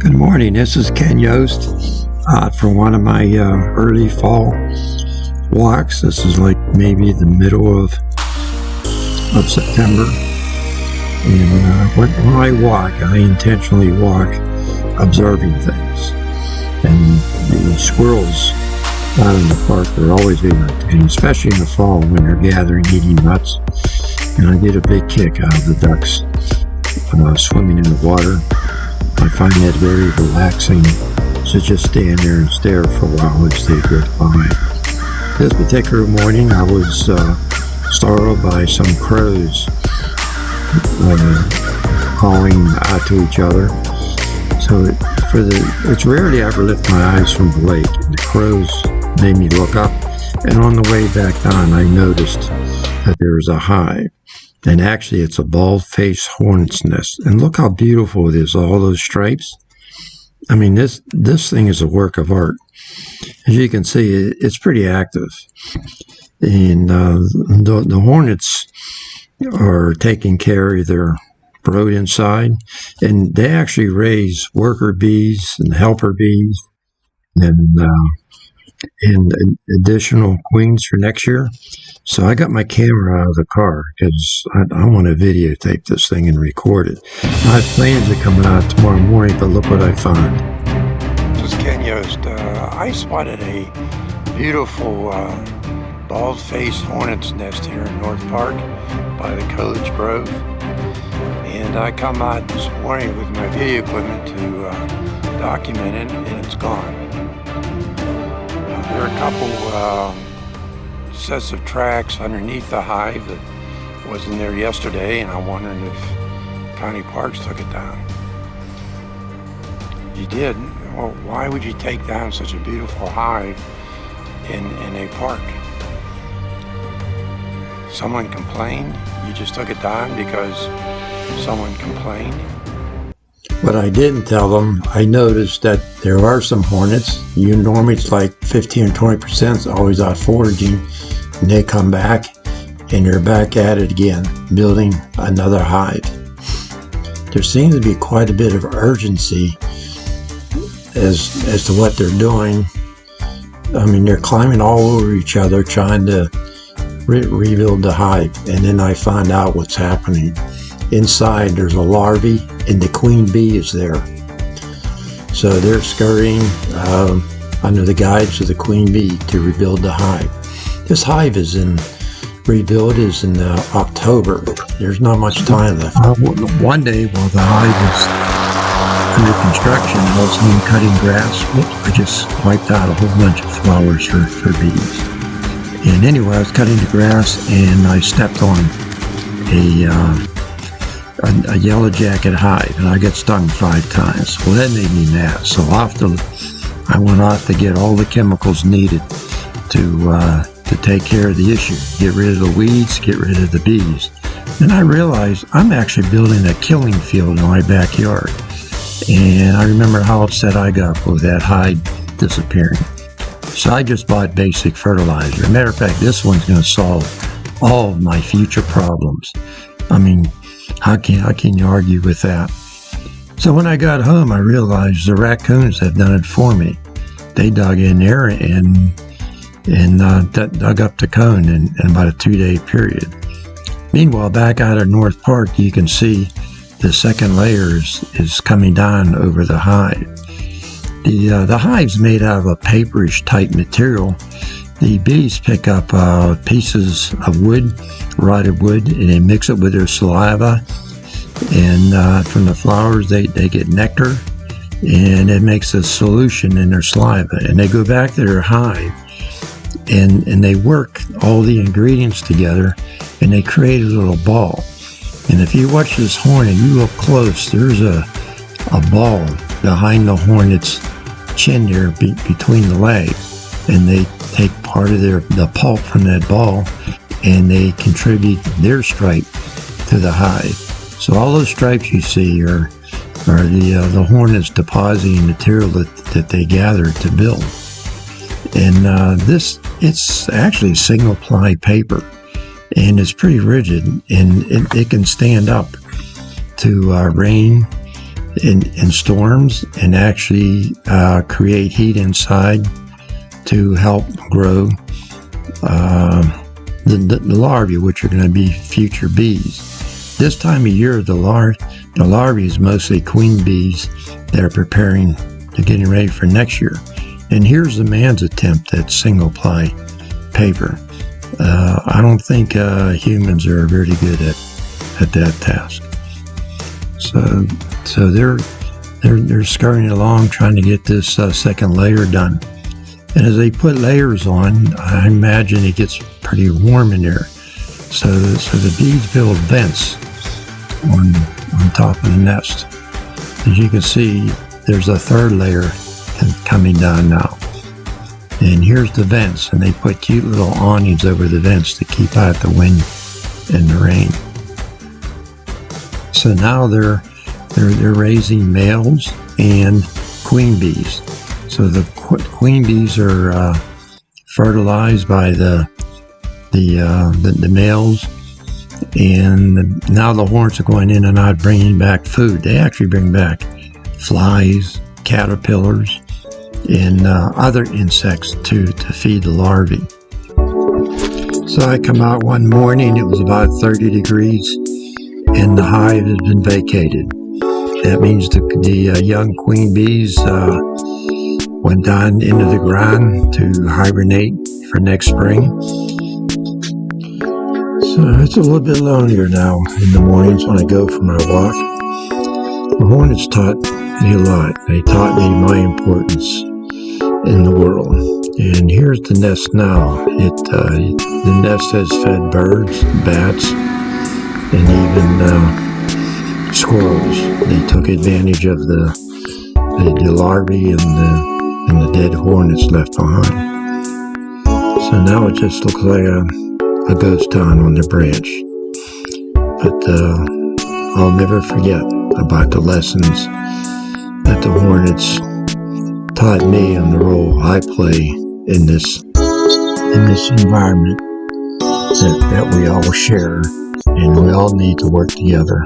Good morning. This is Ken Yost for one of my early fall walks. This is like maybe the middle of September. And when I walk, I intentionally walk observing things. And the squirrels out in the park are always irritating, especially in the fall when they're gathering, eating nuts. And I get a big kick out of the ducks swimming in the water. I find that very relaxing to just stand there and stare for a while as they go by. This particular morning, I was startled by some crows calling out to each other. So it's rarely I ever lift my eyes from the lake. And the crows made me look up, and on the way back down, I noticed that there was a hive. And actually, it's a bald-faced hornet's nest. And look how beautiful it is, all those stripes. I mean, this thing is a work of art. As you can see, it's pretty active. And the hornets are taking care of their brood inside. And they actually raise worker bees and helper bees and additional queens for next year. So I got my camera out of the car because I want to videotape this thing and record it. I have plans of coming out tomorrow morning, but look what I found. This is Ken Yost. I spotted a beautiful bald-faced hornet's nest here in North Park by the Coolidge Grove. And I come out this morning with my video equipment to document it, and it's gone. There are a couple sets of tracks underneath the hive that wasn't there yesterday, and I'm wondering if County Parks took it down. You did? Well, why would you take down such a beautiful hive in a park? Someone complained? You just took it down because someone complained? What I didn't tell them, I noticed that there are some hornets. Normally it's like 15 or 20% always out foraging, and they come back and they're back at it again, building another hive. There seems to be quite a bit of urgency as to what they're doing. I mean, they're climbing all over each other trying to rebuild the hive, and then I find out what's happening. Inside there's a larvae and the queen bee is there. So they're scurrying under the guidance of the queen bee to rebuild the hive. This hive is in October. There's not much time left. One day while the hive is under construction, I was home cutting grass. I just wiped out a whole bunch of flowers for bees. And anyway, I was cutting the grass and I stepped on a yellow jacket hive, and I got stung 5 times. Well, that made me mad. So I went off to get all the chemicals needed to take care of the issue. Get rid of the weeds, get rid of the bees. And I realized I'm actually building a killing field in my backyard. And I remember how upset I got with that hive disappearing. So I just bought basic fertilizer. As a matter of fact, this one's going to solve all of my future problems. I mean, how can you argue with that? So when I got home, I realized the raccoons had done it for me. They dug in there and dug up the cone in about a 2-day period. Meanwhile, back out of North Park, you can see the second layer is coming down over the hive. The hive's made out of a paperish type material. The bees pick up pieces of wood, rotted wood, and they mix it with their saliva. And from the flowers, they get nectar, and it makes a solution in their saliva. And they go back to their hive, and they work all the ingredients together, and they create a little ball. And if you watch this hornet, you look close, there's a ball behind the hornet's chin there between the legs. And they take part of the pulp from that ball, and they contribute their stripe to the hive. So all those stripes you see are the hornets depositing material that they gather to build. And it's actually single ply paper, and it's pretty rigid, and it can stand up to rain in storms and actually create heat inside to help grow the larvae, which are going to be future bees. This time of year, the larvae is mostly queen bees that are preparing to getting ready for next year. And here's the man's attempt at single-ply paper. I don't think humans are very good at that task. So they're scurrying along trying to get this second layer done. And as they put layers on, I imagine it gets pretty warm in there. So the bees build vents on top of the nest. As you can see, there's a third layer coming down now. And here's the vents, and they put cute little awnings over the vents to keep out the wind and the rain. So now they're raising males and queen bees. So the queen bees are fertilized by the males, and now the hornets are going in and out bringing back food. They actually bring back flies, caterpillars, and other insects to feed the larvae. So I come out one morning, it was about 30 degrees, and the hive has been vacated. That means the young queen bees went down into the ground to hibernate for next spring. So it's a little bit lonelier now in the mornings when I go for my walk. The hornets taught me a lot. They taught me my importance in the world. And here's the nest now. The nest has fed birds, bats, and even squirrels. They took advantage of the larvae and the dead hornets left behind. So now it just looks like a ghost town on the branch. But I'll never forget about the lessons that the hornets taught me and the role I play in this environment that we all share, and we all need to work together